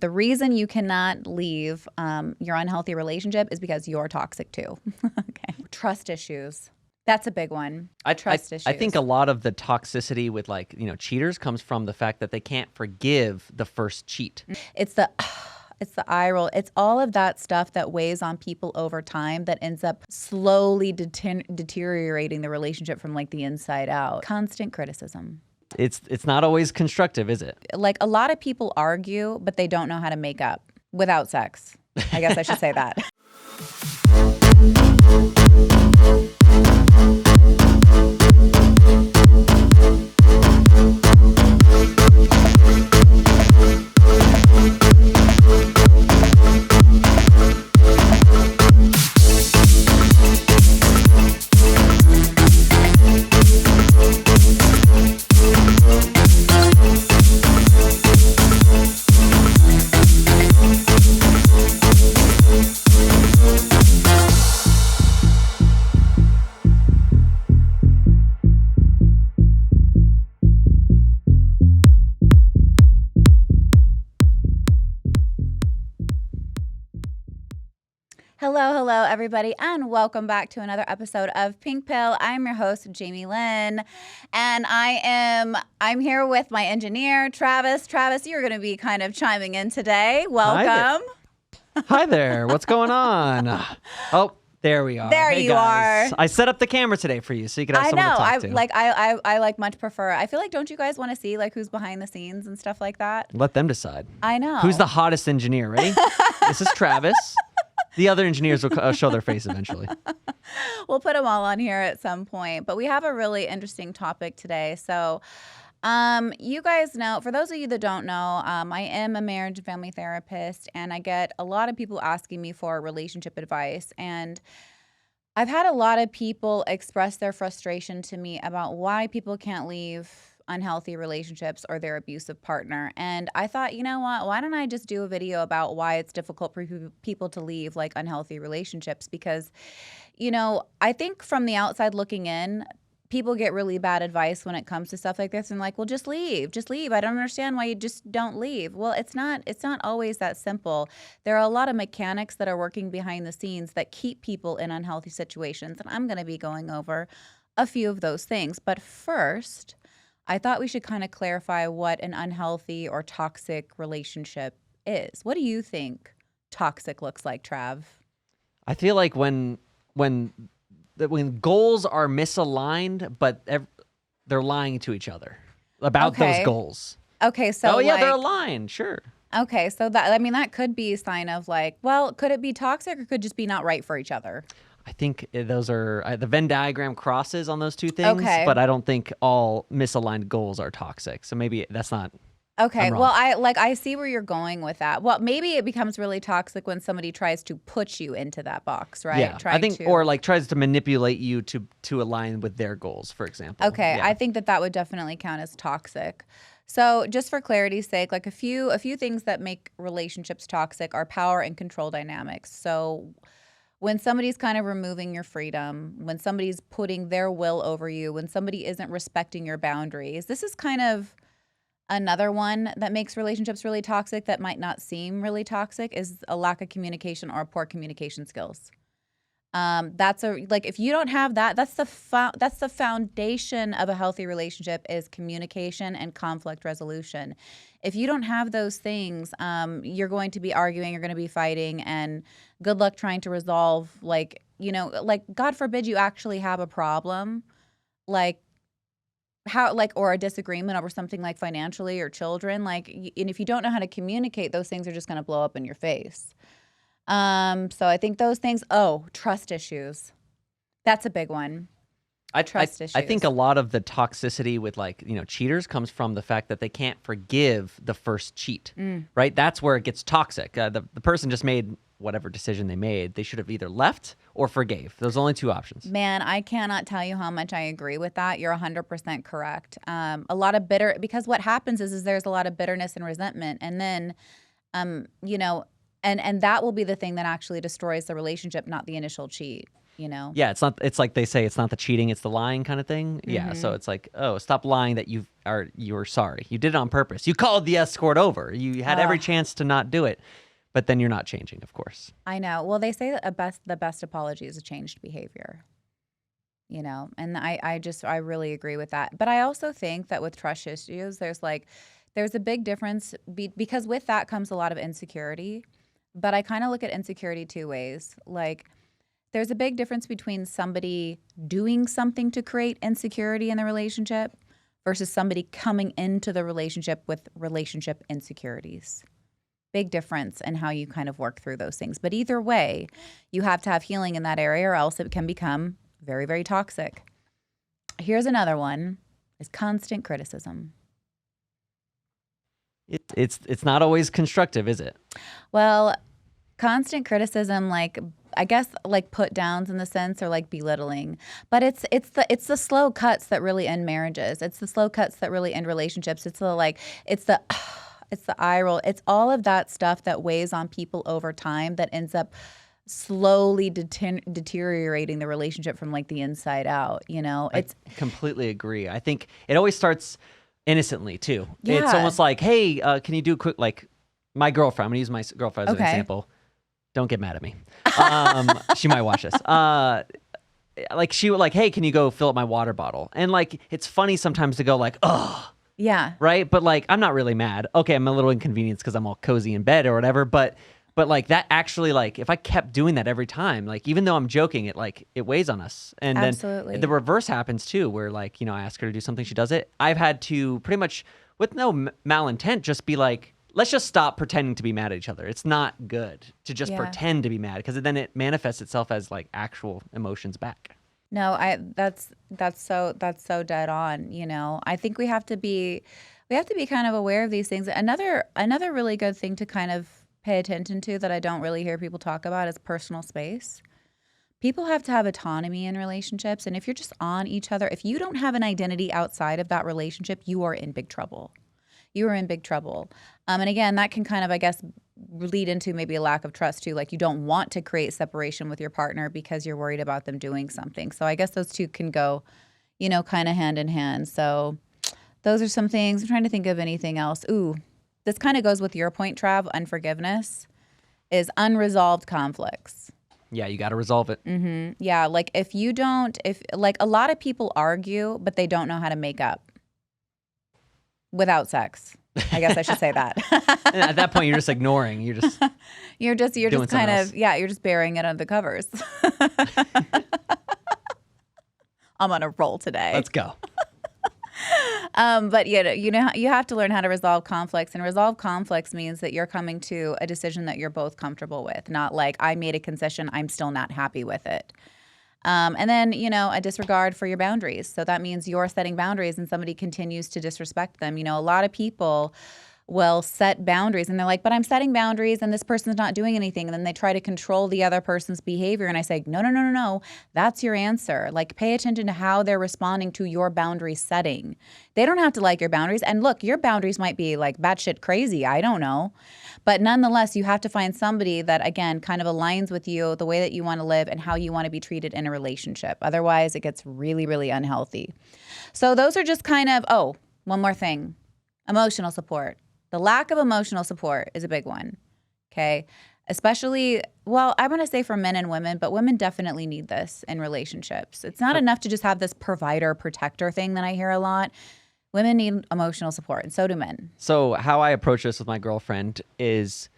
The reason you cannot leave your unhealthy relationship is because you're toxic too. Okay. Trust issues. That's a big one. Trust issues. I think a lot of the toxicity with cheaters comes from the fact that they can't forgive the first cheat. It's the eye roll. It's all of that stuff that weighs on people over time that ends up slowly deteriorating the relationship from like the inside out. Constant criticism. It's not always constructive, is it? Like a lot of people argue, but they don't know how to make up without sex. I guess I should say that. Hello, everybody, and welcome back to another episode of Pink Pill. I'm your host, Jamie Lynn, and I'm here with my engineer, Travis. Travis, you're going to be kind of chiming in today. Welcome. Hi there. What's going on? Oh, there we are. There hey you guys. are. I set up the camera today for you so you could have someone to talk to. I like much prefer. I feel like, don't you guys want to see like who's behind the scenes and stuff like that? Let them decide. I know. Who's the hottest engineer? Ready? This is Travis. The other engineers will show their face eventually. We'll put them all on here at some point. But we have a really interesting topic today. So you guys know, for those of you that don't know, I am a marriage and family therapist, and I get a lot of people asking me for relationship advice. And I've had a lot of people express their frustration to me about why people can't leave unhealthy relationships or their abusive partner. And I thought, you know what, why don't I just do a video about why it's difficult for people to leave like unhealthy relationships? Because, you know, I think from the outside looking in, people get really bad advice when it comes to stuff like this and like, well, just leave. I don't understand why you just don't leave. Well, it's not always that simple. There are a lot of mechanics that are working behind the scenes that keep people in unhealthy situations. And I'm going to be going over a few of those things. But first, I thought we should kind of clarify what an unhealthy or toxic relationship is. What do you think toxic looks like, Trav? I feel like when goals are misaligned, but they're lying to each other about those goals. Okay, so they're aligned, sure. Okay, so that could be a sign of like, well, could it be toxic or could just be not right for each other? I think those are the Venn diagram crosses on those two things, but I don't think all misaligned goals are toxic. So maybe that's not. Okay, well, I see where you're going with that. Well, maybe it becomes really toxic when somebody tries to put you into that box, right? Yeah, or like tries to manipulate you to align with their goals, for example. Okay, yeah. I think that would definitely count as toxic. So just for clarity's sake, like a few things that make relationships toxic are power and control dynamics. So when somebody's kind of removing your freedom, when somebody's putting their will over you, when somebody isn't respecting your boundaries, this is kind of another one that makes relationships really toxic that might not seem really toxic is a lack of communication or poor communication skills. If you don't have that, that's the foundation of a healthy relationship is communication and conflict resolution. If you don't have those things, you're going to be arguing, you're going to be fighting, and good luck trying to resolve, God forbid you actually have a problem, or a disagreement over something like financially or children, and if you don't know how to communicate, those things are just going to blow up in your face. So I think those things, trust issues. That's a big one. Trust issues. I think a lot of the toxicity with cheaters comes from the fact that they can't forgive the first cheat, right? That's where it gets toxic. The person just made whatever decision they made. They should have either left or forgave. Those are only two options. Man, I cannot tell you how much I agree with that. You're 100% correct. A lot of because what happens is there's a lot of bitterness and resentment. And then, and that will be the thing that actually destroys the relationship, not the initial cheat. you know? Yeah, it's not. It's like they say, it's not the cheating, it's the lying kind of thing. Yeah, so Mm-hmm. it's like, oh, stop lying that you were sorry. You did it on purpose. You called the escort over. You had every chance to not do it, but then you're not changing, of course. I know. Well, they say that the best apology is a changed behavior, you know, and I really agree with that. But I also think that with trust issues, there's a big difference because with that comes a lot of insecurity. But I kind of look at insecurity two ways. Like, there's a big difference between somebody doing something to create insecurity in the relationship versus somebody coming into the relationship with relationship insecurities. Big difference in how you kind of work through those things. But either way, you have to have healing in that area or else it can become very, very toxic. Here's another one is constant criticism. It's not always constructive, is it? Well, constant criticism, like I guess like put downs in the sense or like belittling. But it's the slow cuts that really end marriages. It's the slow cuts that really end relationships. It's the eye roll. It's all of that stuff that weighs on people over time that ends up slowly deteriorating the relationship from like the inside out, you know? I It's completely agree. I think it always starts innocently too. It's yeah. almost like, hey, can you do a quick, like my girlfriend? I'm gonna use my girlfriend as an Okay. example. Don't get mad at me. She might watch this. Like she would like, hey, can you go fill up my water bottle? And like, it's funny sometimes to go like, oh, Yeah. right. But like, I'm not really mad. Okay, I'm a little inconvenienced because I'm all cozy in bed or whatever. But like that actually, like if I kept doing that every time, like even though I'm joking, it weighs on us. And Absolutely. then the reverse happens too, where like, I ask her to do something, she does it. I've had to pretty much with no malintent just be like, let's just stop pretending to be mad at each other. It's not good to just Yeah. pretend to be mad because then it manifests itself as like actual emotions back. No, that's so dead on, you know. I think we have to be kind of aware of these things. Another really good thing to kind of pay attention to that I don't really hear people talk about is personal space. People have to have autonomy in relationships, and if you're just on each other, if you don't have an identity outside of that relationship, you are in big trouble. You are in big trouble. And again, that can kind of, I guess, lead into maybe a lack of trust too. Like you don't want to create separation with your partner because you're worried about them doing something. So I guess those two can go, kind of hand in hand. So those are some things. I'm trying to think of anything else. Ooh, this kind of goes with your point, Trav. Unforgiveness is unresolved conflicts. Yeah, you got to resolve it. Yeah, like if like a lot of people argue, but they don't know how to make up without sex. I guess I should say that. And at that point, you're just ignoring. You're just You're just doing kind something else. of you're just burying it under the covers. I'm on a roll today. Let's go. But you have to learn how to resolve conflicts, and resolve conflicts means that you're coming to a decision that you're both comfortable with, not like I made a concession, I'm still not happy with it. And then, a disregard for your boundaries. So that means you're setting boundaries and somebody continues to disrespect them. A lot of people will set boundaries and they're like, but I'm setting boundaries and this person's not doing anything. And then they try to control the other person's behavior. And I say, no, no, no, no, no. That's your answer. Like, pay attention to how they're responding to your boundary setting. They don't have to like your boundaries. And look, your boundaries might be like batshit crazy. I don't know. But nonetheless, you have to find somebody that, again, kind of aligns with you, the way that you want to live and how you want to be treated in a relationship. Otherwise, it gets really, really unhealthy. So those are just kind of, one more thing, emotional support. The lack of emotional support is a big one, okay? Especially, I want to say for men and women, but women definitely need this in relationships. It's not enough to just have this provider protector thing that I hear a lot. Women need emotional support, and so do men. So how I approach this with my girlfriend is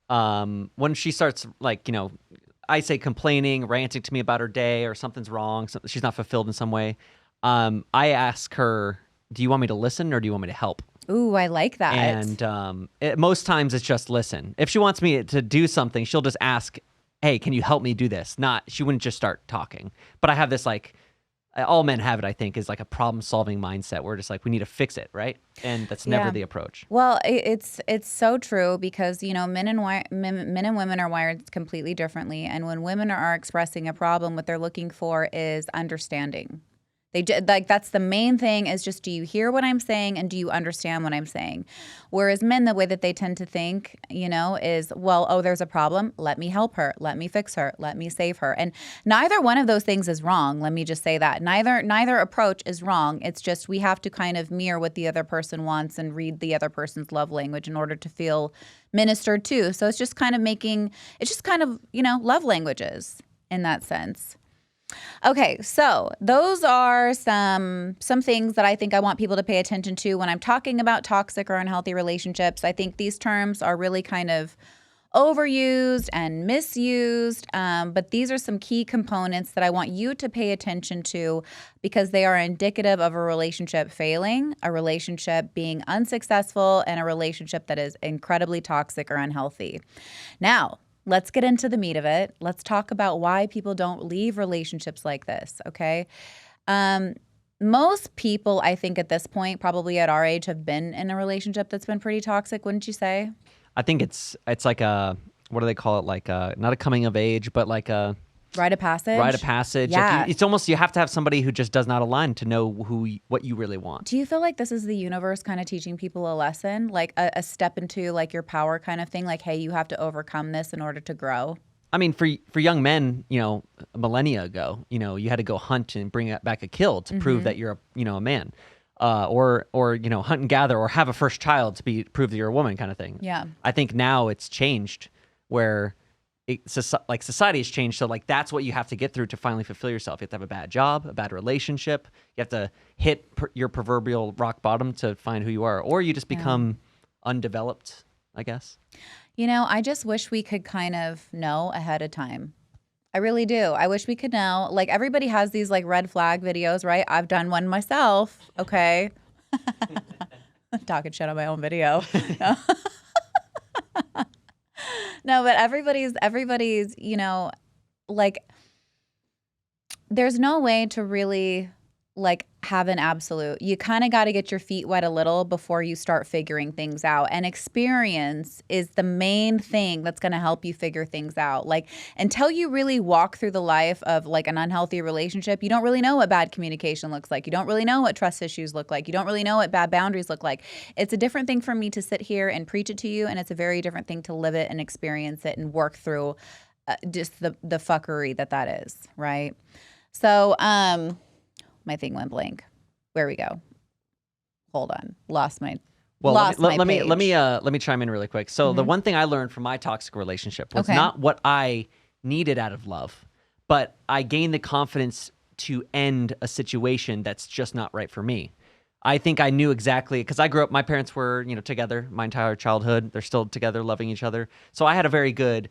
when she starts like, I say complaining, ranting to me about her day or something's wrong, she's not fulfilled in some way. I ask her, do you want me to listen or do you want me to help? Ooh, I like that. And most times it's just listen. If she wants me to do something, she'll just ask, hey, can you help me do this? She wouldn't just start talking. But I have this like, all men have it, I think, is like a problem-solving mindset. We're just like, we need to fix it, right? And that's never the approach. Well, it's so true because men and women are wired completely differently, and when women are expressing a problem, what they're looking for is understanding. Like, that's the main thing, is just, do you hear what I'm saying and do you understand what I'm saying? Whereas men, the way that they tend to think, is, well, oh, there's a problem. Let me help her. Let me fix her. Let me save her. And neither one of those things is wrong. Let me just say that. Neither approach is wrong. It's just we have to kind of mirror what the other person wants and read the other person's love language in order to feel ministered to. So it's just kind of love languages in that sense. Okay, so those are some things that I think I want people to pay attention to when I'm talking about toxic or unhealthy relationships. I think these terms are really kind of overused and misused, but these are some key components that I want you to pay attention to because they are indicative of a relationship failing, a relationship being unsuccessful, and a relationship that is incredibly toxic or unhealthy. Now, let's get into the meat of it. Let's talk about why people don't leave relationships like this, okay? Most people, I think at this point, probably at our age, have been in a relationship that's been pretty toxic, wouldn't you say? I think it's like a, what do they call it? Like not a coming of age, but like a rite of passage. Rite of passage. Yeah. Like it's almost, you have to have somebody who just does not align to know what you really want. Do you feel like this is the universe kind of teaching people a lesson, like a step into like your power kind of thing? Like, hey, you have to overcome this in order to grow. I mean, for young men, a millennia ago, you had to go hunt and bring back a kill to prove that you're a man. Or hunt and gather, or have a first child to prove that you're a woman, kind of thing. Yeah. I think now it's changed, where society has changed. So like that's what you have to get through to finally fulfill yourself. You have to have a bad job, a bad relationship. You have to hit your proverbial rock bottom to find who you are, or you just become undeveloped, I guess. I just wish we could kind of know ahead of time. I really do. I wish we could know. Like, everybody has these like red flag videos, right? I've done one myself. Okay. Talking shit on my own video. No, but everybody's, like, there's no way to really like have an absolute. You kind of got to get your feet wet a little before you start figuring things out. And experience is the main thing that's going to help you figure things out. Like, until you really walk through the life of like an unhealthy relationship, you don't really know what bad communication looks like. You don't really know what trust issues look like. You don't really know what bad boundaries look like. It's a different thing for me to sit here and preach it to you, and it's a very different thing to live it and experience it and work through just the fuckery that is, right? So, my thing went blank. Where we go? Hold on. Lost my page. Let me chime in really quick. So the one thing I learned from my toxic relationship was not what I needed out of love, but I gained the confidence to end a situation that's just not right for me. I think I knew exactly, because I grew up, my parents were, together my entire childhood. They're still together, loving each other. So I had a very good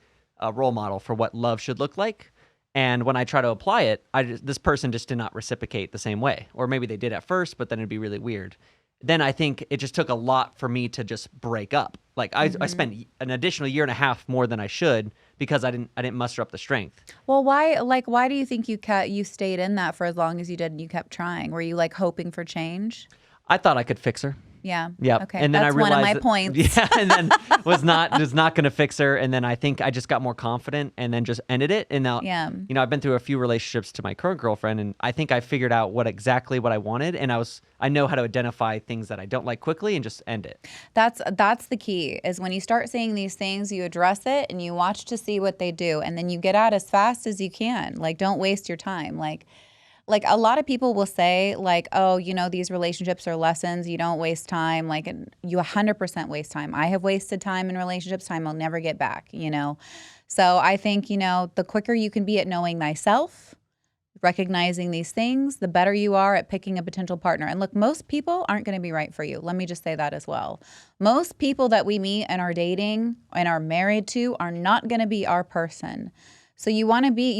role model for what love should look like. And when I try to apply it, this person just did not reciprocate the same way. Or maybe they did at first, but then it'd be really weird. Then I think it just took a lot for me to just break up. Like I spent an additional year and a half more than I should because I didn't muster up the strength. Well, why do you think you stayed in that for as long as you did and you kept trying? Were you like hoping for change? I thought I could fix her. Yeah. Yep. Okay. And then that's I realized one of my points. Yeah. And then was not going to fix her. And then I think I just got more confident and then just ended it. And now, I've been through a few relationships to my current girlfriend, and I think I figured out exactly what I wanted. And I know how to identify things that I don't like quickly and just end it. That's the key, is when you start seeing these things, you address it and you watch to see what they do. And then you get out as fast as you can. Like, don't waste your time. Like a lot of people will say like, oh, these relationships are lessons. You don't waste time. Like, you 100% waste time. I have wasted time in relationships, time I'll never get back, So I think, the quicker you can be at knowing thyself, recognizing these things, the better you are at picking a potential partner. And look, most people aren't going to be right for you. Let me just say that as well. Most people that we meet and are dating and are married to are not going to be our person. So you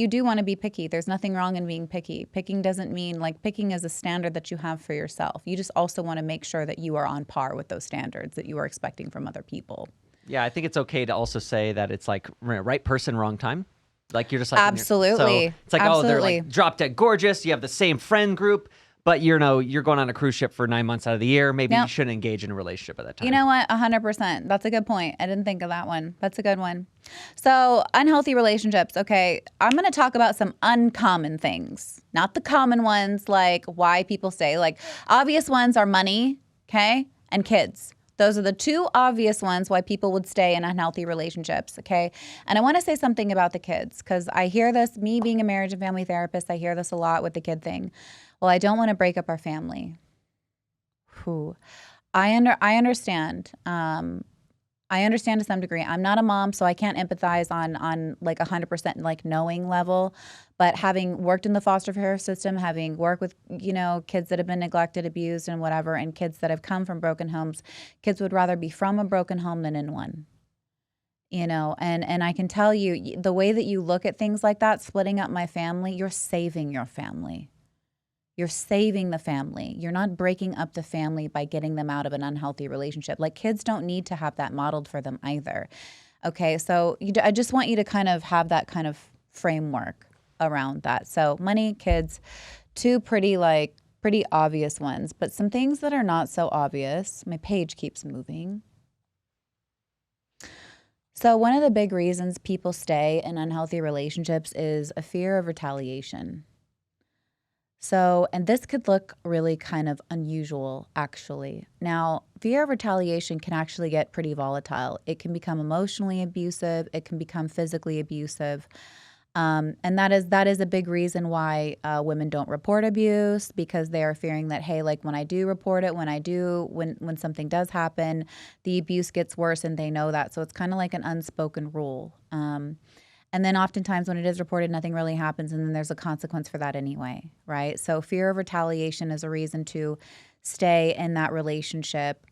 do want to be picky. There's nothing wrong in being picky. Picking doesn't mean picking is a standard that you have for yourself. You just also want to make sure that you are on par with those standards that you are expecting from other people. Yeah, I think it's okay to also say that it's like right person, wrong time. Like, you're just like, absolutely. So it's like, oh, they're like drop dead gorgeous. You have the same friend group, But you're going on a cruise ship for 9 months out of the year. Maybe you Yep. shouldn't engage in a relationship at that time. You know what? 100%. That's a good point. I didn't think of that one. That's a good one. So, unhealthy relationships. Okay. I'm going to talk about some uncommon things, not the common ones like why people stay. Like, obvious ones are money, okay, and kids. Those are the two obvious ones why people would stay in unhealthy relationships, okay? And I want to say something about the kids because I hear this, me being a marriage and family therapist, I hear this a lot with the kid thing. Well, I don't want to break up our family. Whew. I understand. I understand to some degree. I'm not a mom, so I can't empathize on like 100% like knowing level. But having worked in the foster care system, having worked with kids that have been neglected, abused, and whatever, and kids that have come from broken homes, kids would rather be from a broken home than in one. And I can tell you the way that you look at things like that, splitting up my family, you're saving your family. You're saving the family. You're not breaking up the family by getting them out of an unhealthy relationship. Like kids don't need to have that modeled for them either. Okay, so I just want you to kind of have that kind of framework around that. So money, kids, two pretty obvious ones, but some things that are not so obvious. My page keeps moving. So one of the big reasons people stay in unhealthy relationships is a fear of retaliation. So, and this could look really kind of unusual, actually. Now, fear of retaliation can actually get pretty volatile. It can become emotionally abusive. It can become physically abusive. And that is a big reason why women don't report abuse, because they are fearing that, hey, like when I do report it, when something does happen, the abuse gets worse and they know that. So it's kind of like an unspoken rule. And then oftentimes when it is reported, nothing really happens, and then there's a consequence for that anyway, right? So fear of retaliation is a reason to stay in that relationship.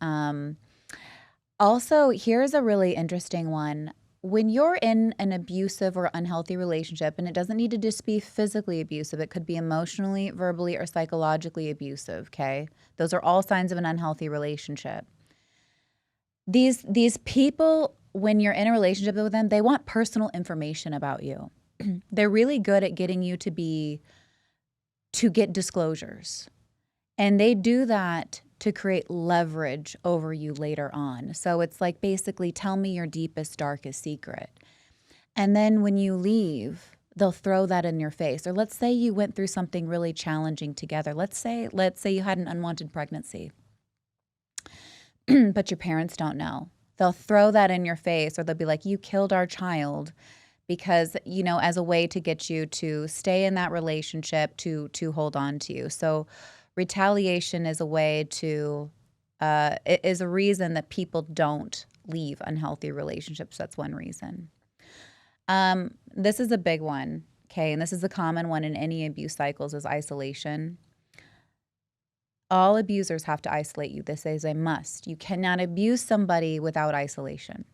Also, here's a really interesting one. When you're in an abusive or unhealthy relationship, and it doesn't need to just be physically abusive, it could be emotionally, verbally, or psychologically abusive, okay? Those are all signs of an unhealthy relationship. These people, when you're in a relationship with them, they want personal information about you. They're really good at getting you to get disclosures. And they do that to create leverage over you later on. So it's like basically tell me your deepest, darkest secret. And then when you leave, they'll throw that in your face. Or let's say you went through something really challenging together. Let's say you had an unwanted pregnancy. But your parents don't know. They'll throw that in your face, or they'll be like, you killed our child, because, as a way to get you to stay in that relationship, to hold on to you. So retaliation is a way it is a reason that people don't leave unhealthy relationships. That's one reason. This is a big one, okay? And this is a common one in any abuse cycles, is isolation. All abusers have to isolate you. This is a must. You cannot abuse somebody without isolation.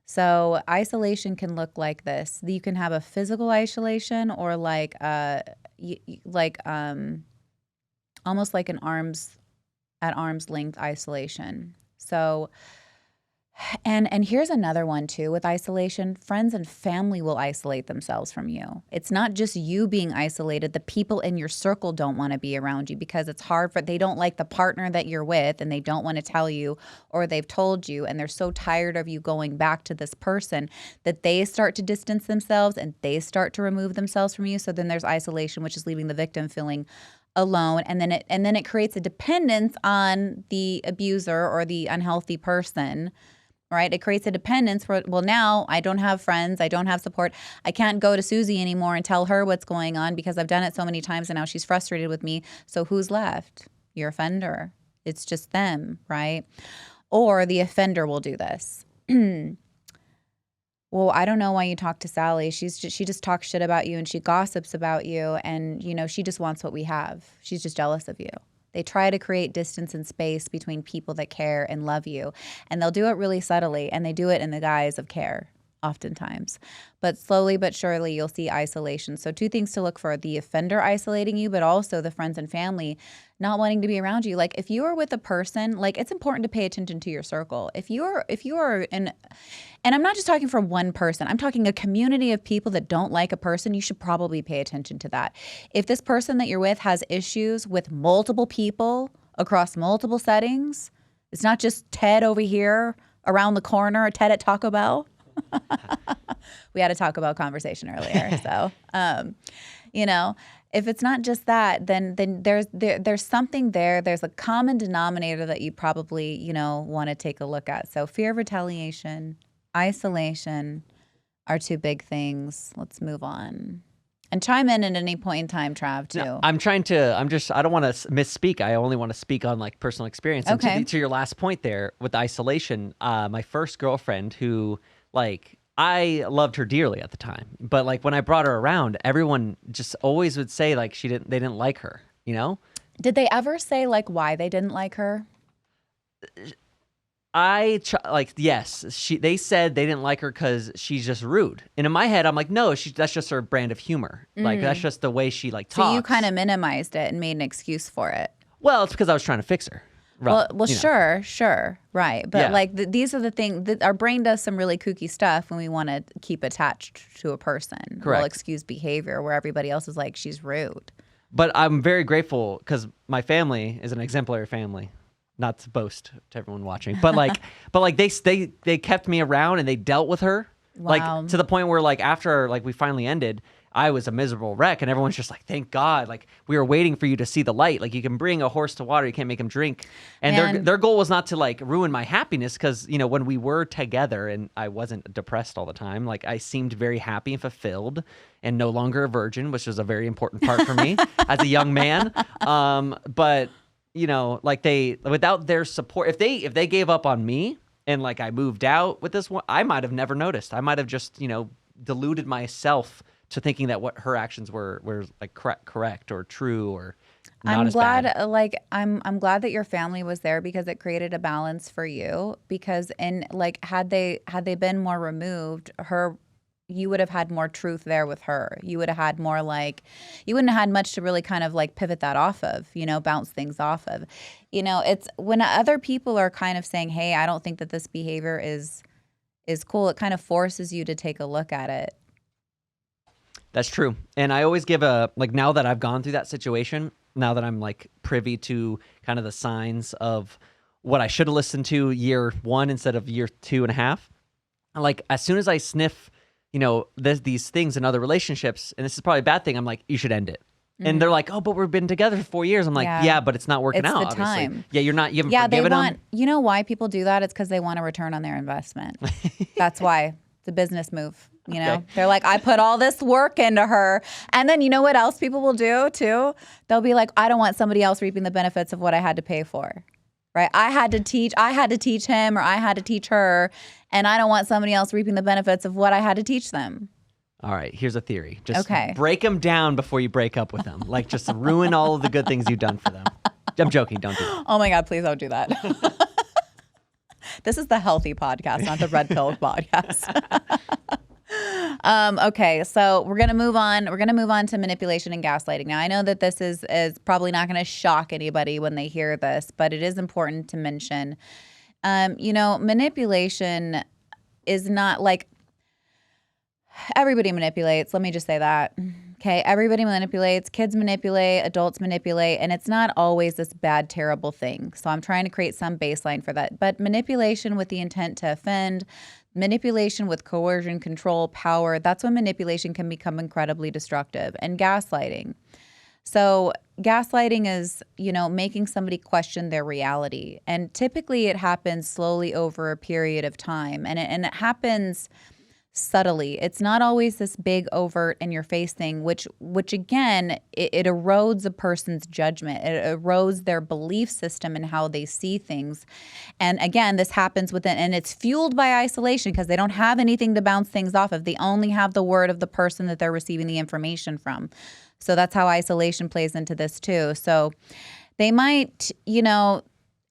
So isolation can look like this. You can have a physical isolation, or almost like at arm's length isolation. So, and here's another one too with isolation. Friends and family will isolate themselves from you. It's not just you being isolated. The people in your circle don't want to be around you because it's hard they don't like the partner that you're with, and they don't want to tell you, or they've told you, and they're so tired of you going back to this person that they start to distance themselves and they start to remove themselves from you. So then there's isolation, which is leaving the victim feeling alone, and then it creates a dependence on the abuser or the unhealthy person. Right? It creates a dependence for, well, now I don't have friends. I don't have support. I can't go to Susie anymore and tell her what's going on because I've done it so many times and now she's frustrated with me. So who's left? Your offender. It's just them, right? Or the offender will do this. Well, I don't know why you talk to Sally. She just talks shit about you and she gossips about you, and she just wants what we have. She's just jealous of you. They try to create distance and space between people that care and love you. And they'll do it really subtly, and they do it in the guise of care. oftentimes. But slowly but surely, you'll see isolation. So 2 things to look for: the offender isolating you, but also the friends and family not wanting to be around you. Like if you are with a person, like it's important to pay attention to your circle. If you are in, and I'm not just talking for one person, I'm talking a community of people that don't like a person, you should probably pay attention to that. If this person that you're with has issues with multiple people across multiple settings, it's not just Ted over here around the corner, or Ted at Taco Bell. We had a Taco Bell conversation earlier. So, if it's not just that, then there's something there. There's a common denominator that you probably, want to take a look at. So fear of retaliation, isolation are 2 big things. Let's move on. And chime in at any point in time, Trav, too. No, I don't want to misspeak. I only want to speak on like personal experience. And Okay. to your last point there with the isolation, my first girlfriend who like, I loved her dearly at the time, but like when I brought her around, everyone just always would say like they didn't like her, Did they ever say like why they didn't like her? Yes, they said they didn't like her because she's just rude. And in my head, I'm like, no, that's just her brand of humor. Like that's just the way she like talks. So you kind of minimized it and made an excuse for it. Well, it's because I was trying to fix her. Well, sure, right. But Yeah. like these are the things that our brain does some really kooky stuff when we want to keep attached to a person. Correct. We'll excuse behavior where everybody else is like, she's rude. But I'm very grateful because my family is an exemplary family. Not to boast to everyone watching, but they kept me around and they dealt with her. Wow. Like to the point where like after like we finally ended, I was a miserable wreck, and everyone's just like, "Thank God!" Like we were waiting for you to see the light. Like you can bring a horse to water, you can't make him drink. And their goal was not to like ruin my happiness, because when we were together and I wasn't depressed all the time, like I seemed very happy and fulfilled, and no longer a virgin, which was a very important part for me as a young man. But like without their support, if they gave up on me and like I moved out with this one, I might have never noticed. I might have just deluded myself to thinking that what her actions were like correct or true or not I'm as glad, bad. I'm glad that your family was there, because it created a balance for you. Because had they been more removed, you would have had more truth there with her. You would have had more you wouldn't have had much to really kind of like pivot that off of, bounce things off of. It's when other people are kind of saying, hey, I don't think that this behavior is cool. It kind of forces you to take a look at it. That's true. And I always give now that I've gone through that situation, now that I'm like privy to kind of the signs of what I should have listened to year 1 instead of year 2.5, like as soon as I sniff, these things in other relationships, and this is probably a bad thing, I'm like, you should end it. And they're like, oh, but we've been together for 4 years. I'm like, yeah, but it's not working It's out. the Obviously. time. Yeah, you haven't forgiven them. You know why people do that? It's because they want a return on their investment. That's why. It's a business move. Okay. They're like, I put all this work into her. And then you know what else people will do too? They'll be like, I don't want somebody else reaping the benefits of what I had to pay for. Right? I had to teach him, or I had to teach her, and I don't want somebody else reaping the benefits of what I had to teach them. All right, here's a theory. Just Okay. break them down before you break up with them. Like just ruin all of the good things you've done for them. I'm joking. Don't do that. Oh my God, please don't do that. This is the healthy podcast, not the red pill podcast. Okay, so we're gonna move on. We're gonna move on to manipulation and gaslighting. Now, I know that this is probably not gonna shock anybody when they hear this, but it is important to mention. Manipulation is not like everybody manipulates. Let me just say that. Okay, everybody manipulates. Kids manipulate. Adults manipulate, and it's not always this bad, terrible thing. So I'm trying to create some baseline for that. But manipulation with the intent to offend, manipulation with coercion, control, power, that's when manipulation can become incredibly destructive. And gaslighting. So gaslighting is, making somebody question their reality. And typically it happens slowly over a period of time. And it happens subtly. It's not always this big, overt, in your face thing, which again, it erodes a person's judgment. It erodes their belief system and how they see things. And again, this happens and it's fueled by isolation, because they don't have anything to bounce things off of. They only have the word of the person that they're receiving the information from. So that's how isolation plays into this too. So they might,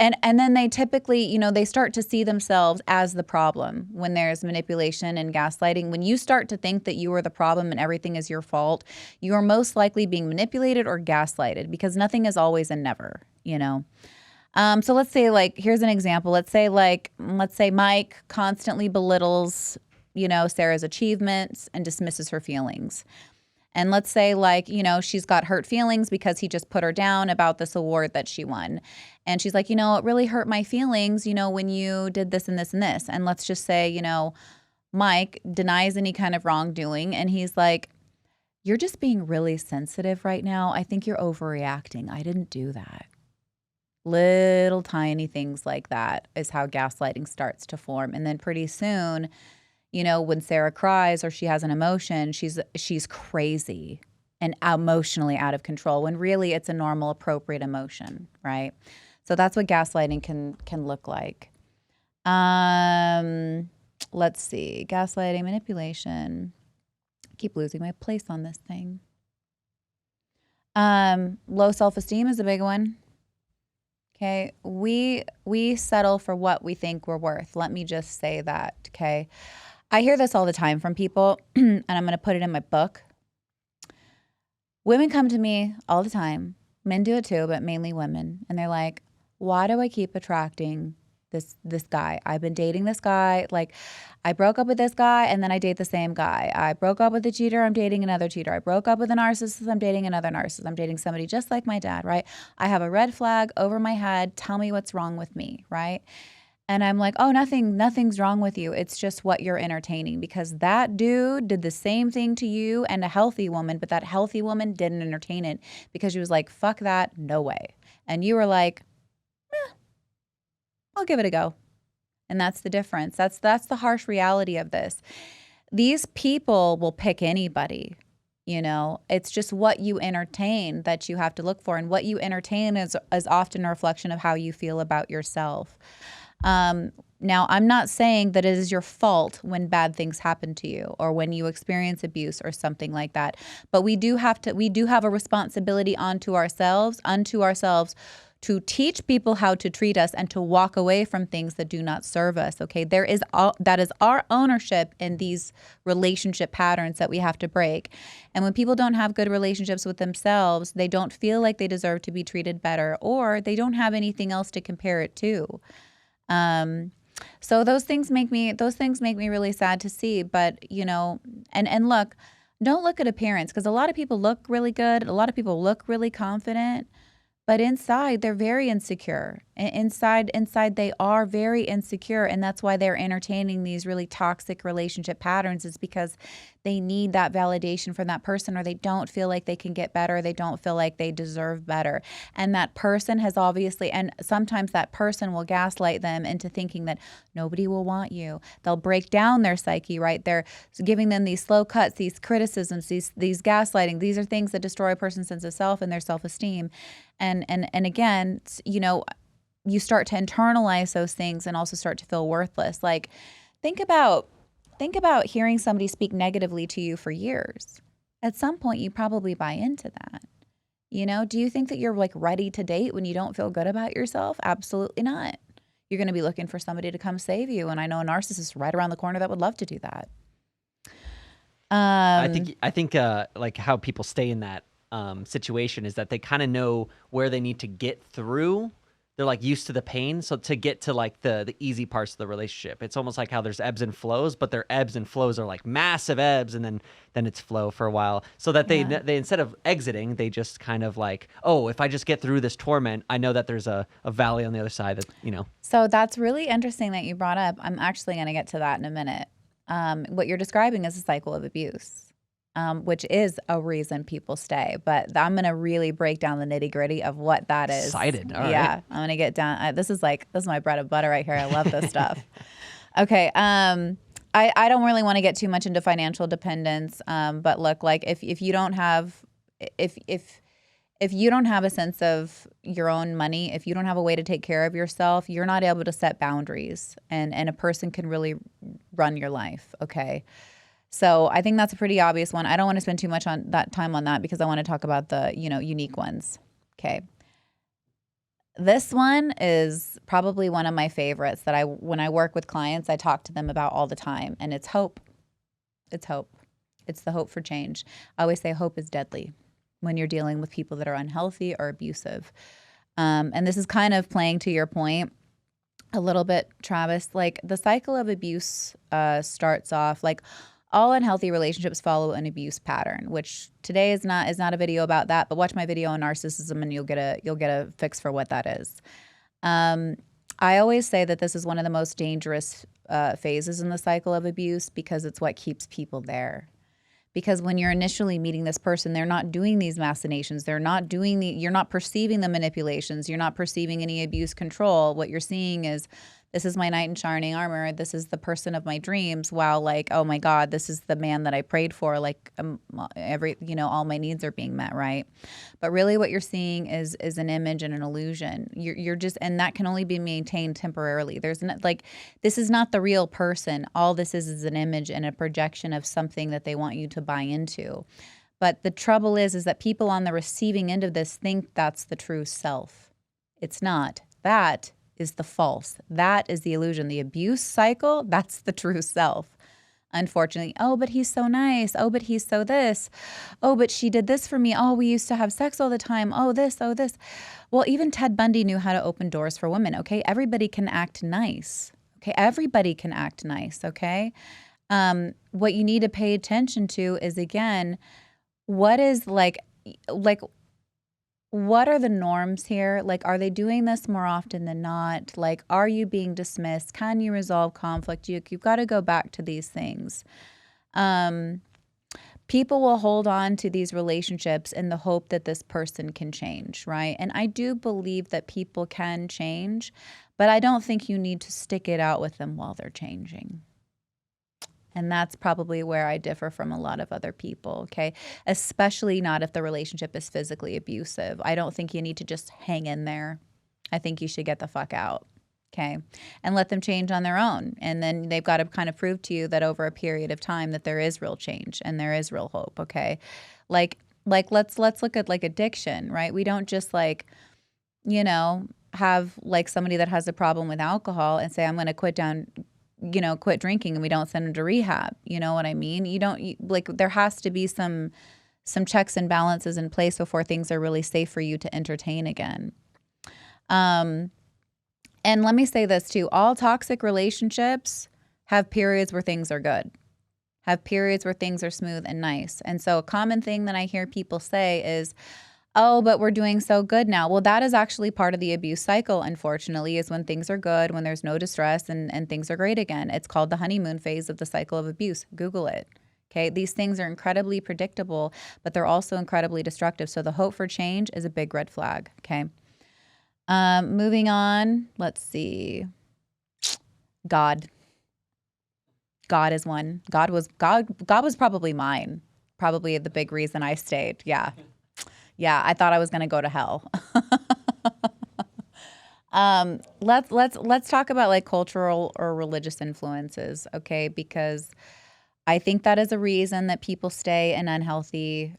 And then they typically, they start to see themselves as the problem when there's manipulation and gaslighting. When you start to think that you are the problem and everything is your fault, you are most likely being manipulated or gaslighted, because nothing is always and never. So let's say, like, here's an example. Let's say Mike constantly belittles, Sarah's achievements and dismisses her feelings. And let's say, like, she's got hurt feelings because he just put her down about this award that she won. And she's like, it really hurt my feelings, when you did this and this and this. And let's just say, Mike denies any kind of wrongdoing. And he's like, you're just being really sensitive right now. I think you're overreacting. I didn't do that. Little tiny things like that is how gaslighting starts to form. And then pretty soon, when Sarah cries or she has an emotion, she's crazy and emotionally out of control, when really it's a normal, appropriate emotion, right? So that's what gaslighting can look like. Let's see. Gaslighting, manipulation. I keep losing my place on this thing. Low self-esteem is a big one. Okay, we settle for what we think we're worth. Let me just say that, okay? I hear this all the time from people, and I'm going to put it in my book. Women come to me all the time. Men do it too, but mainly women. And they're like, why do I keep attracting this guy? I've been dating this guy. Like, I broke up with this guy, and then I date the same guy. I broke up with a cheater. I'm dating another cheater. I broke up with a narcissist. I'm dating another narcissist. I'm dating somebody just like my dad, right? I have a red flag over my head. Tell me what's wrong with me, right? And I'm like, oh, nothing's wrong with you. It's just what you're entertaining, because that dude did the same thing to you and a healthy woman, but that healthy woman didn't entertain it because she was like, fuck that, no way. And you were like, I'll give it a go. And that's the difference. That's the harsh reality of this. These people will pick anybody. It's just what you entertain that you have to look for. And what you entertain is often a reflection of how you feel about yourself. Now, I'm not saying that it is your fault when bad things happen to you or when you experience abuse or something like that. But we do have a responsibility unto ourselves to teach people how to treat us and to walk away from things that do not serve us. Okay, that is our ownership in these relationship patterns that we have to break. And when people don't have good relationships with themselves, they don't feel like they deserve to be treated better, or they don't have anything else to compare it to. So those things make me really sad to see. But and look, don't look at appearance, because a lot of people look really good. A lot of people look really confident. But inside, they're very insecure. Inside, they are very insecure. And that's why they're entertaining these really toxic relationship patterns, is because they need that validation from that person, or they don't feel like they can get better. They don't feel like they deserve better. And that person has obviously, and sometimes that person will gaslight them into thinking that nobody will want you. They'll break down their psyche, right? They're giving them these slow cuts, these criticisms, these gaslighting. These are things that destroy a person's sense of self and their self-esteem. And again, you start to internalize those things and also start to feel worthless. Like, think about hearing somebody speak negatively to you for years. At some point, you probably buy into that. Do you think that you're like ready to date when you don't feel good about yourself? Absolutely not. You're going to be looking for somebody to come save you. And I know a narcissist right around the corner that would love to do that. I think like how people stay in that situation is that they kind of know where they need to get through. They're like used to the pain. So to get to like the easy parts of the relationship, it's almost like how there's ebbs and flows, but their ebbs and flows are like massive ebbs, and then it's flow for a while. So that they instead of exiting, they just kind of like, oh, if I just get through this torment, I know that there's a valley on the other side that. So that's really interesting that you brought up. I'm actually going to get to that in a minute. What you're describing is a cycle of abuse. Which is a reason people stay. But I'm going to really break down the nitty gritty of what that is. Excited. All yeah, right. I'm going to get down. This is my bread and butter right here. I love this stuff. Okay. I don't really want to get too much into financial dependence. But look, like if you don't have, if you don't have a sense of your own money, if you don't have a way to take care of yourself, you're not able to set boundaries, and a person can really run your life. Okay. So I think that's a pretty obvious one. I don't want to spend too much on that time on that because I want to talk about the, unique ones. Okay. This one is probably one of my favorites that when I work with clients, I talk to them about all the time, and it's hope. It's hope. It's the hope for change. I always say hope is deadly when you're dealing with people that are unhealthy or abusive. And this is kind of playing to your point a little bit, Travis. Like the cycle of abuse starts off like all unhealthy relationships follow an abuse pattern, which today is not a video about that, but watch my video on narcissism and you'll get a fix for what that is. Um, I always say that this is one of the most dangerous phases in the cycle of abuse because it's what keeps people there. Because when you're initially meeting this person, they're not doing these machinations. You're not perceiving the manipulations. You're not perceiving any abuse control. What you're seeing is, this is my knight in shining armor. This is the person of my dreams. Wow, like, oh my God, this is the man that I prayed for. Like all my needs are being met, right? But really what you're seeing is an image and an illusion. You're just, and that can only be maintained temporarily. There's not like, this is not the real person. All this is an image and a projection of something that they want you to buy into. But the trouble is that people on the receiving end of this think that's the true self. It's not. That is the false. That is the illusion. The abuse cycle, that's the true self. Unfortunately, oh, but he's so nice. Oh, but he's so this. Oh, but she did this for me. Oh, we used to have sex all the time. Oh, this, oh, this. Well, even Ted Bundy knew how to open doors for women, okay? Everybody can act nice, okay? Everybody can act nice, okay? What you need to pay attention to is, again, what is like what are the norms here? Like, are they doing this more often than not? Like, are you being dismissed? Can you resolve conflict? You've got to go back to these things. Um, People will hold on to these relationships in the hope that this person can change, right? And I do believe that people can change, but I don't think you need to stick it out with them while they're changing. And that's probably where I differ from a lot of other people, okay? Especially not if the relationship is physically abusive. I don't think you need to just hang in there. I think you should get the fuck out, okay? And let them change on their own. And then they've got to kind of prove to you that over a period of time that there is real change and there is real hope, okay? Like let's look at like addiction, right? We don't just like, have like somebody that has a problem with alcohol and say, I'm going to quit drinking, and we don't send them to rehab. You know what I mean? Like there has to be some checks and balances in place before things are really safe for you to entertain again. And let me say this too. All toxic relationships have periods where things are good, have periods where things are smooth and nice. And so a common thing that I hear people say is, oh, but we're doing so good now. Well, that is actually part of the abuse cycle, unfortunately, is when things are good, when there's no distress and things are great again. It's called the honeymoon phase of the cycle of abuse. Google it. Okay. These things are incredibly predictable, but they're also incredibly destructive. So the hope for change is a big red flag. Okay. Moving on. Let's see. God. God is one. God was probably mine. Probably the big reason I stayed. Yeah. Yeah, I thought I was going to go to hell. Let's talk about like cultural or religious influences, okay? Because I think that is a reason that people stay in unhealthy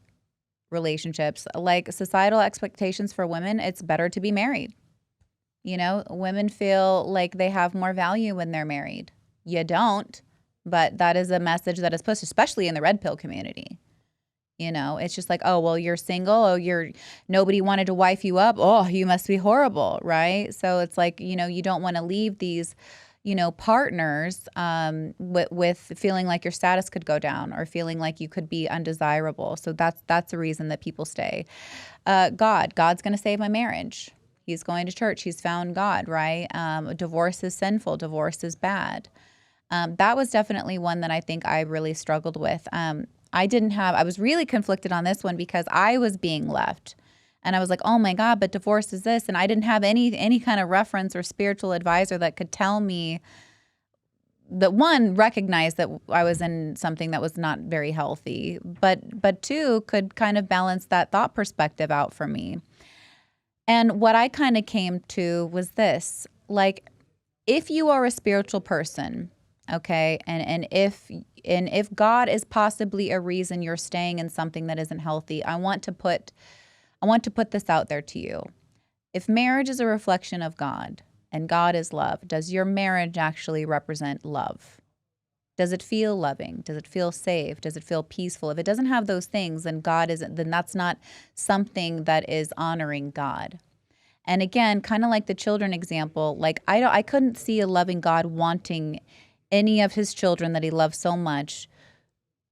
relationships. Like societal expectations for women, it's better to be married. Women feel like they have more value when they're married. You don't, but that is a message that is pushed, especially in the red pill community. It's just like, oh, well, you're single. Oh, nobody wanted to wife you up. Oh, you must be horrible, right? So it's like, you don't want to leave these, partners with feeling like your status could go down or feeling like you could be undesirable. So that's the reason that people stay. God's going to save my marriage. He's going to church. He's found God, right? Divorce is sinful. Divorce is bad. That was definitely one that I think I really struggled with. I was really conflicted on this one because I was being left and I was like, oh my God, but divorce is this. And I didn't have any kind of reference or spiritual advisor that could tell me that, one, recognize that I was in something that was not very healthy, but two, could kind of balance that thought perspective out for me. And what I kind of came to was this, like, if you are a spiritual person, okay, and if God is possibly a reason you're staying in something that isn't healthy, I want to put this out there to you. If marriage is a reflection of God and God is love, does your marriage actually represent love? Does it feel loving? Does it feel safe? Does it feel peaceful? If it doesn't have those things, then then that's not something that is honoring God. And again, kind of like the children example, like I couldn't see a loving God wanting any of his children that he loves so much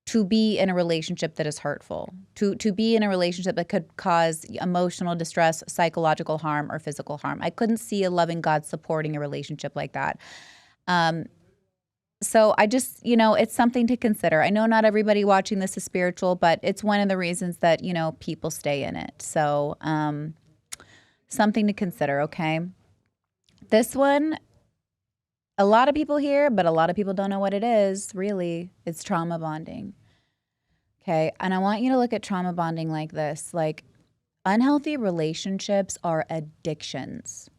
to be in a relationship that is hurtful, to be in a relationship that could cause emotional distress, psychological harm, or physical harm. I couldn't see a loving God supporting a relationship like that. So I just, it's something to consider. I know not everybody watching this is spiritual, but it's one of the reasons that, people stay in it. So something to consider, okay? This one, a lot of people hear, but a lot of people don't know what it is, really. It's trauma bonding. Okay, and I want you to look at trauma bonding like this. Like, unhealthy relationships are addictions.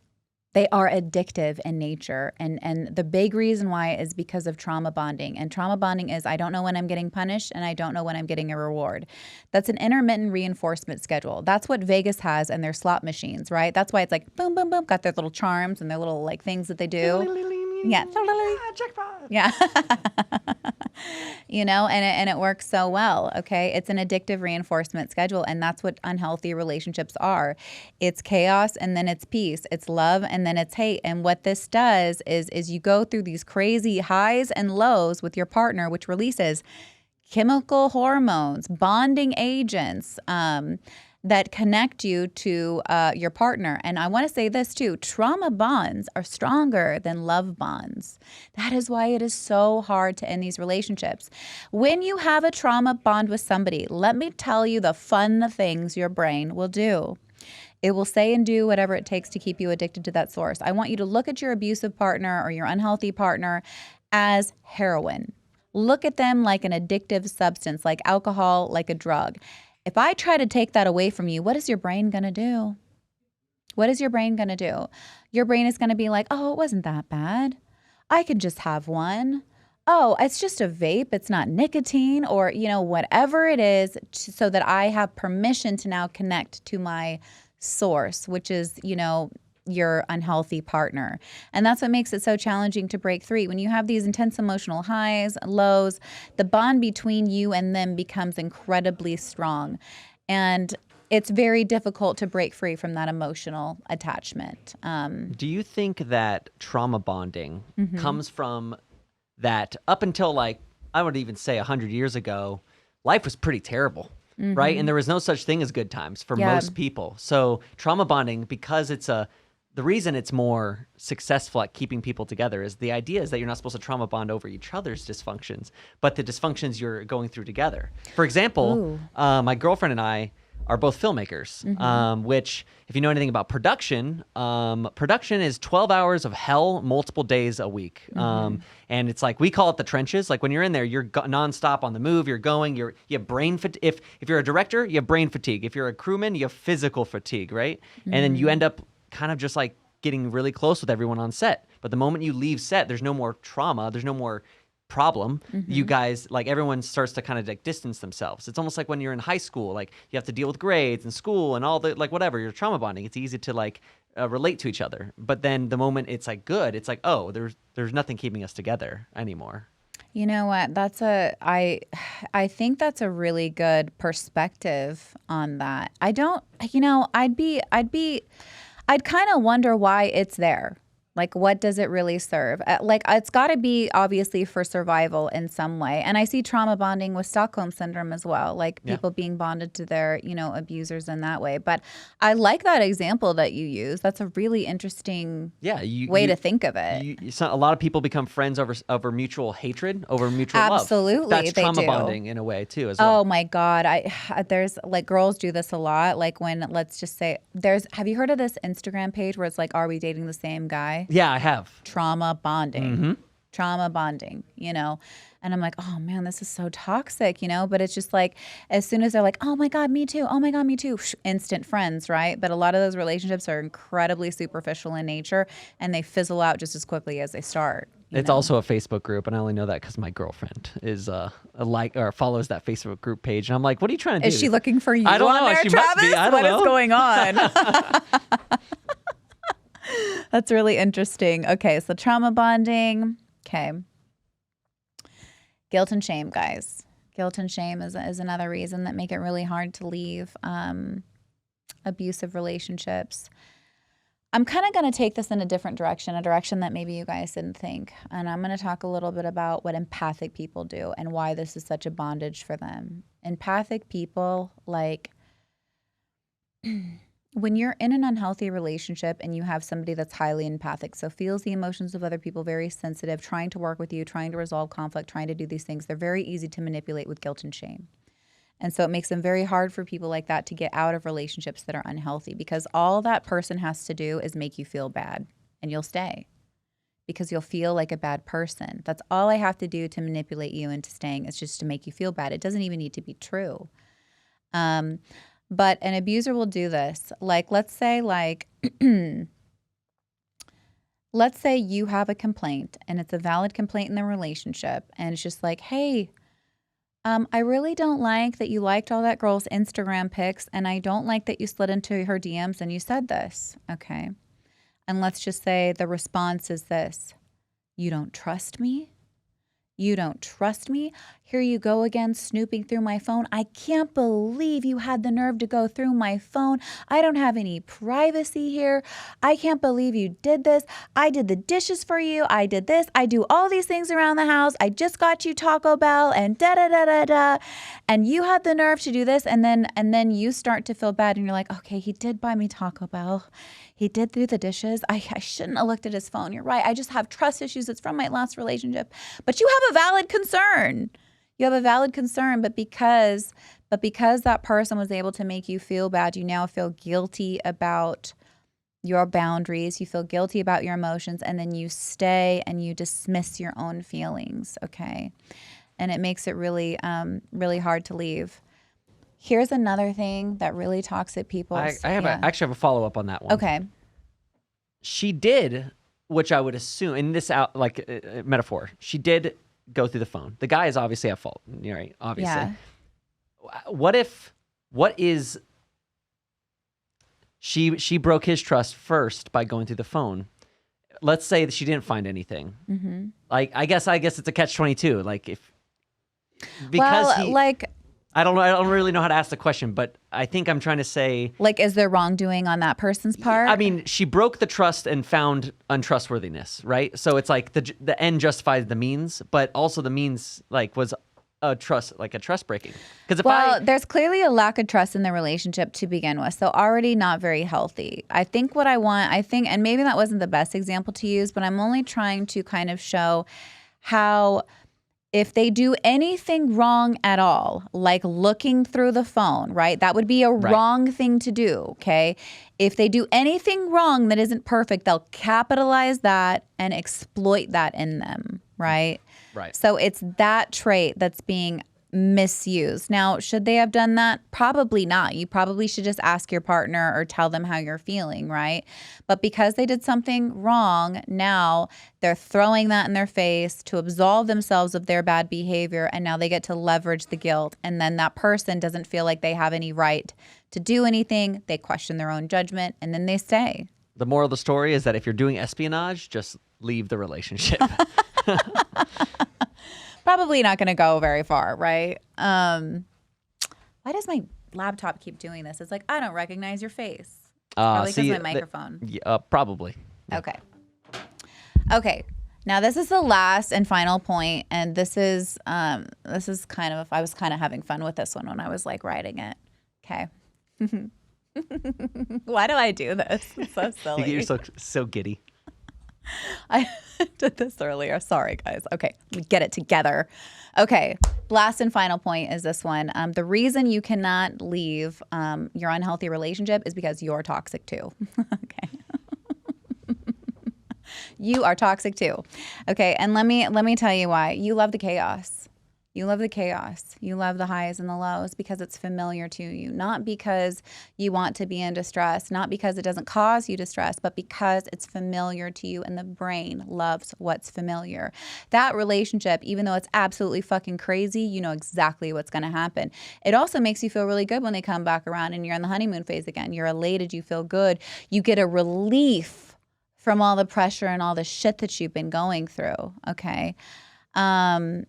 They are addictive in nature. And the big reason why is because of trauma bonding. And trauma bonding is I don't know when I'm getting punished and I don't know when I'm getting a reward. That's an intermittent reinforcement schedule. That's what Vegas has in their slot machines, right? That's why it's like boom, boom, boom, got their little charms and their little like things that they do. Yeah. Jackpot. Yeah. And it works so well. Okay. It's an addictive reinforcement schedule. And that's what unhealthy relationships are. It's chaos and then it's peace. It's love and then it's hate. And what this does is you go through these crazy highs and lows with your partner, which releases chemical hormones, bonding agents, that connect you to your partner. And I want to say this too, trauma bonds are stronger than love bonds. That is why it is so hard to end these relationships. When you have a trauma bond with somebody, let me tell you the fun things your brain will do. It will say and do whatever it takes to keep you addicted to that source. I want you to look at your abusive partner or your unhealthy partner as heroin. Look at them like an addictive substance, like alcohol, like a drug. If I try to take that away from you, what is your brain going to do? What is your brain going to do? Your brain is going to be like, oh, it wasn't that bad. I could just have one. Oh, it's just a vape. It's not nicotine or, whatever it is so that I have permission to now connect to my source, which is, your unhealthy partner. And that's what makes it so challenging to break free. When you have these intense emotional highs, lows, the bond between you and them becomes incredibly strong. And it's very difficult to break free from that emotional attachment. Do you think that trauma bonding comes from that up until I would even say 100 years ago, life was pretty terrible, right? And there was no such thing as good times for most people. So trauma bonding, because the reason it's more successful at keeping people together is the idea is that you're not supposed to trauma bond over each other's dysfunctions, but the dysfunctions you're going through together. For example, my girlfriend and I are both filmmakers, which if you know anything about production, production is 12 hours of hell, multiple days a week. And it's like, we call it the trenches. Like when you're in there, you're nonstop on the move, you're going, you have brain fatigue. If you're a director, you have brain fatigue. If you're a crewman, you have physical fatigue, right? And then you end up kind of just like getting really close with everyone on set. But the moment you leave set, there's no more trauma, there's no more problem. You guys, everyone starts to kind of distance themselves. It's almost like when you're in high school, you have to deal with grades and school and all the whatever, you're trauma bonding. It's easy to relate to each other. But then the moment it's good, it's like, oh, there's nothing keeping us together anymore. You know what? I think that's a really good perspective on that. I'd kind of wonder why it's there. Like, what does it really serve? It's got to be obviously for survival in some way. And I see trauma bonding with Stockholm Syndrome as well, people being bonded to their, abusers in that way. But I like that example that you use. That's a really interesting way to think of it. A lot of people become friends over mutual hatred, over mutual love. Absolutely, that's trauma do. Bonding in a way too, as well. Oh my God, there's girls do this a lot. When let's just say have you heard of this Instagram page where it's are we dating the same guy? Yeah, I have. Trauma bonding. Trauma bonding, And I'm like, oh man, this is so toxic, But it's just as soon as they're like, oh my God, me too. Oh my God, me too. Instant friends, right? But a lot of those relationships are incredibly superficial in nature and they fizzle out just as quickly as they start. It's also a Facebook group, and I only know that because my girlfriend is or follows that Facebook group page, and I'm like, "What are you trying to do?" Is she looking for you I don't on know. there, She Travis? must be. I don't know. What is going on? That's really interesting. Okay, so trauma bonding. Okay. Guilt and shame, guys. Guilt and shame is another reason that make it really hard to leave abusive relationships. I'm kind of going to take this in a different direction, a direction that maybe you guys didn't think. And I'm going to talk a little bit about what empathic people do and why this is such a bondage for them. Empathic people, like, when you're in an unhealthy relationship and you have somebody that's highly empathic, so feels the emotions of other people, very sensitive, trying to work with you, trying to resolve conflict, trying to do these things, they're very easy to manipulate with guilt and shame. And so it makes them very hard for people like that to get out of relationships that are unhealthy, because all that person has to do is make you feel bad, and you'll stay because you'll feel like a bad person. That's all I have to do to manipulate you into staying, is just to make you feel bad. It doesn't even need to be true. But an abuser will do this. Like, let's say let's say you have a complaint and it's a valid complaint in the relationship, and it's just like, hey, I really don't like that you liked all that girl's Instagram pics, and I don't like that you slid into her DMs and you said this. Okay. And let's just say the response is this: you don't trust me? You don't trust me? Here you go again, snooping through my phone. I can't believe you had the nerve to go through my phone. I don't have any privacy here. I can't believe you did this. I did the dishes for you. I did this. I do all these things around the house. I just got you Taco Bell and da-da-da-da-da. And you had the nerve to do this. And then you start to feel bad and you're like, okay, he did buy me Taco Bell. He did do the dishes. I shouldn't have looked at his phone. You're right. I just have trust issues. It's from my last relationship. But you have a valid concern. You have a valid concern, but because that person was able to make you feel bad, you now feel guilty about your boundaries. You feel guilty about your emotions, and then you stay and you dismiss your own feelings, okay? And it makes it really, really hard to leave. Here's another thing that really toxic people. I actually have a follow-up on that one. Okay. She did, which I would assume, in this metaphor, she did go through the phone. The guy is obviously at fault, right? Obviously. Yeah. What is, she broke his trust first by going through the phone. Let's say that she didn't find anything. Mm-hmm. Like, I guess it's a catch-22. Like, I don't know. I don't really know how to ask the question, but I think I'm trying to say, like, is there wrongdoing on that person's part? I mean, she broke the trust and found untrustworthiness, right? So it's like the end justifies the means, but also the means was a trust breaking. Because there's clearly a lack of trust in the relationship to begin with, so already not very healthy. I think and maybe that wasn't the best example to use, but I'm only trying to kind of show how, if they do anything wrong at all, like looking through the phone, right? That would be a wrong thing to do, okay? If they do anything wrong that isn't perfect, they'll capitalize that and exploit that in them, right? Right. So it's that trait that's being misused. Now, should they have done that? Probably not. You probably should just ask your partner or tell them how you're feeling, right? But because they did something wrong, now they're throwing that in their face to absolve themselves of their bad behavior, and now they get to leverage the guilt. And then that person doesn't feel like they have any right to do anything. They question their own judgment, and then they stay. The moral of the story is that if you're doing espionage, just leave the relationship. Probably not going to go very far, right? Why does my laptop keep doing this? It's like, I don't recognize your face. Probably because of my microphone. Probably. Yeah. Okay. Now this is the last and final point, and this is kind of, I was kind of having fun with this one when I was like writing it. Okay. Why do I do this? It's so silly. You're so giddy. I did this earlier. Sorry, guys. Okay, we get it together. Okay, last and final point is this one. The reason you cannot leave your unhealthy relationship is because you're toxic too. Okay. You are toxic too. Okay, and let me tell you why. You love the chaos. You love the chaos. You love the highs and the lows because it's familiar to you. Not because you want to be in distress, not because it doesn't cause you distress, but because it's familiar to you, and the brain loves what's familiar. That relationship, even though it's absolutely fucking crazy, you know exactly what's going to happen. It also makes you feel really good when they come back around and you're in the honeymoon phase again. You're elated. You feel good. You get a relief from all the pressure and all the shit that you've been going through. Okay. And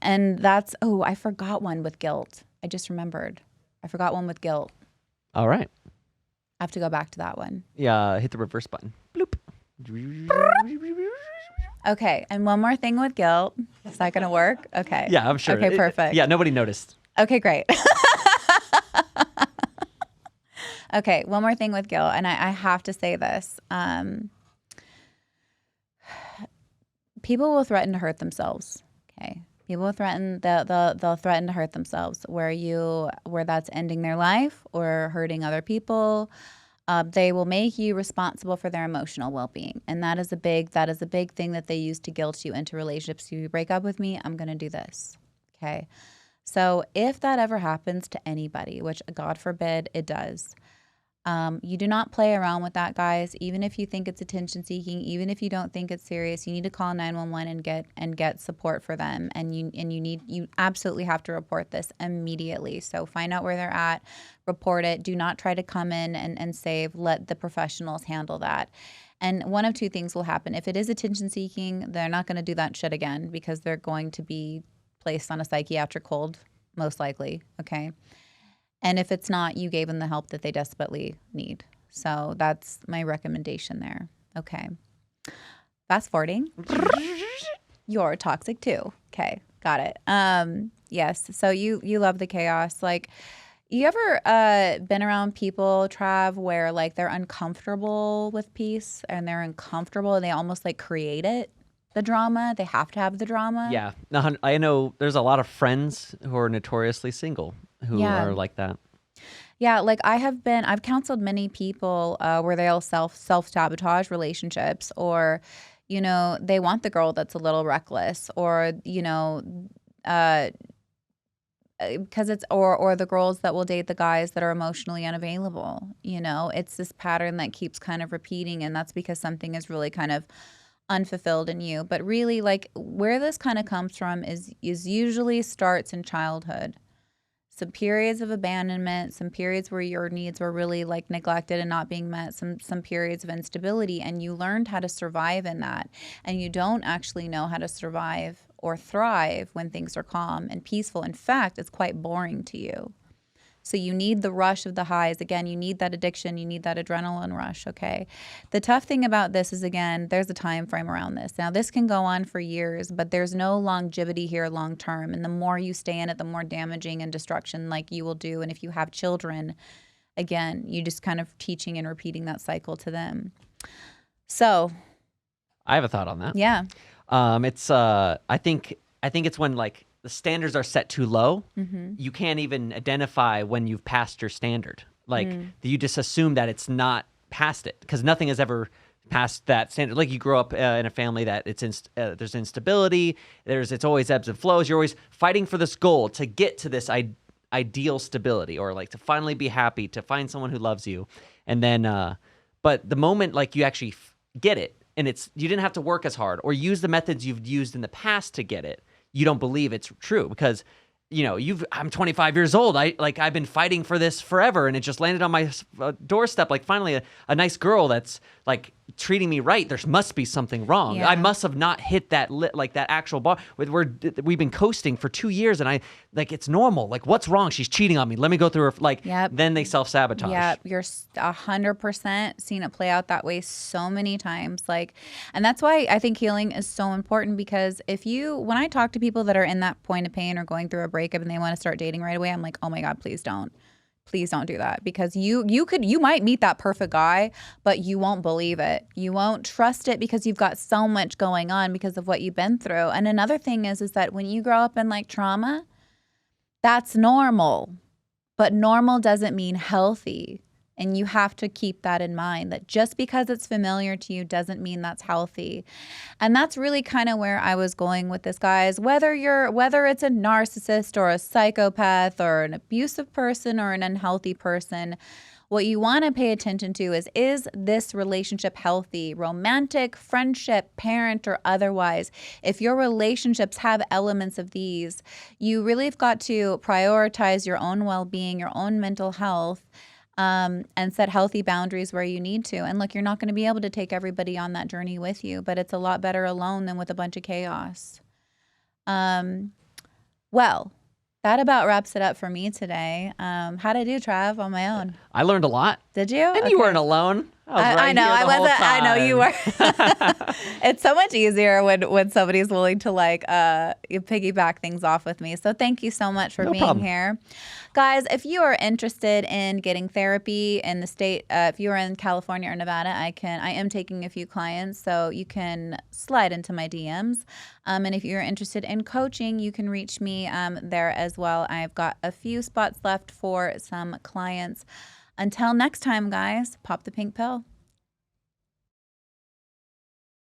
that's, oh, I forgot one with guilt. I just remembered. I forgot one with guilt. All right. I have to go back to that one. Yeah, hit the reverse button. Bloop. Okay, and one more thing with guilt. Is that going to work? Okay. Yeah, I'm sure. Okay, perfect. Yeah, nobody noticed. Okay, great. Okay, one more thing with guilt, and I have to say this. People will threaten to hurt themselves. Okay, people will threaten. They'll threaten to hurt themselves. Where that's ending their life or hurting other people. They will make you responsible for their emotional well-being, and that is a big thing that they use to guilt you into relationships. If you break up with me, I'm going to do this. Okay, so if that ever happens to anybody, which God forbid it does. You do not play around with that, guys. Even if you think it's attention seeking, even if you don't think it's serious, you need to call 911 and get support for them. And you absolutely have to report this immediately. So find out where they're at, report it. Do not try to come in and save. Let the professionals handle that. And one of two things will happen. If it is attention seeking, they're not going to do that shit again because they're going to be placed on a psychiatric hold, most likely. Okay. And if it's not, you gave them the help that they desperately need. So that's my recommendation there. Okay. Fast forwarding. You're toxic too. Okay. Got it. Yes. So you love the chaos. Like, you ever been around people, Trav, where like they're uncomfortable with peace and they're uncomfortable and they almost like create it? The drama. They have to have the drama. Yeah. I know there's a lot of friends who are notoriously single who are like that. Yeah, like I've counseled many people where they'll self-sabotage relationships, or, you know, they want the girl that's a little reckless, or, you know, because it's, or the girls that will date the guys that are emotionally unavailable. You know, it's this pattern that keeps kind of repeating, and that's because something is really kind of unfulfilled in you. But really, like, where this kind of comes from is usually starts in childhood. Some periods of abandonment, some periods where your needs were really like neglected and not being met, some periods of instability, and you learned how to survive in that. And you don't actually know how to survive or thrive when things are calm and peaceful. In fact, it's quite boring to you. So you need the rush of the highs. Again, you need that addiction. You need that adrenaline rush, okay? The tough thing about this is, again, there's a time frame around this. Now, this can go on for years, but there's no longevity here long term. And the more you stay in it, the more damaging and destruction like you will do. And if you have children, again, you just kind of teaching and repeating that cycle to them. So I have a thought on that. Yeah. It's I think it's when like the standards are set too low, you can't even identify when you've passed your standard. Like, you just assume that it's not past it because nothing has ever passed that standard. Like, you grow up in a family that there's instability, it's always ebbs and flows. You're always fighting for this goal to get to this ideal stability, or like to finally be happy, to find someone who loves you. And then, but the moment like you actually get it, and you didn't have to work as hard or use the methods you've used in the past to get it, you don't believe it's true because, you know, I'm 25 years old. I've been fighting for this forever, and it just landed on my doorstep. Like, finally, a nice girl that's like treating me right. There must be something wrong. Yeah. I must have not hit that that actual bar. We've been coasting for 2 years, and it's normal. Like, what's wrong? She's cheating on me. Let me go through her. Like, then they self-sabotage. Yeah, you're 100% seen it play out that way so many times. Like, and that's why I think healing is so important, because when I talk to people that are in that point of pain or going through a breakup and they want to start dating right away, I'm like, oh my God, please don't. Please don't do that, because you might meet that perfect guy, but you won't believe it. You won't trust it because you've got so much going on because of what you've been through. And another thing is that when you grow up in like trauma, that's normal, but normal doesn't mean healthy. And you have to keep that in mind, that just because it's familiar to you doesn't mean that's healthy. And that's really kind of where I was going with this, guys. Whether it's a narcissist or a psychopath or an abusive person or an unhealthy person, what you want to pay attention to is this relationship healthy? Romantic, friendship, parent, or otherwise. If your relationships have elements of these, you really have got to prioritize your own well-being, your own mental health, and set healthy boundaries where you need to. And look, you're not going to be able to take everybody on that journey with you, but it's a lot better alone than with a bunch of chaos. Well, that about wraps it up for me today. How'd I do, Trav, on my own? I learned a lot. Did you? And you weren't alone. I was right I know. here I the whole wasn't. I know you time. were. It's so much easier when somebody's willing to piggyback things off with me. So thank you so much for No being problem. here, guys. If you are interested in getting therapy in the state, if you are in California or Nevada, I am taking a few clients, so you can slide into my DMs. And if you're interested in coaching, you can reach me there as well. I've got a few spots left for some clients. Until next time, guys, pop the pink pill.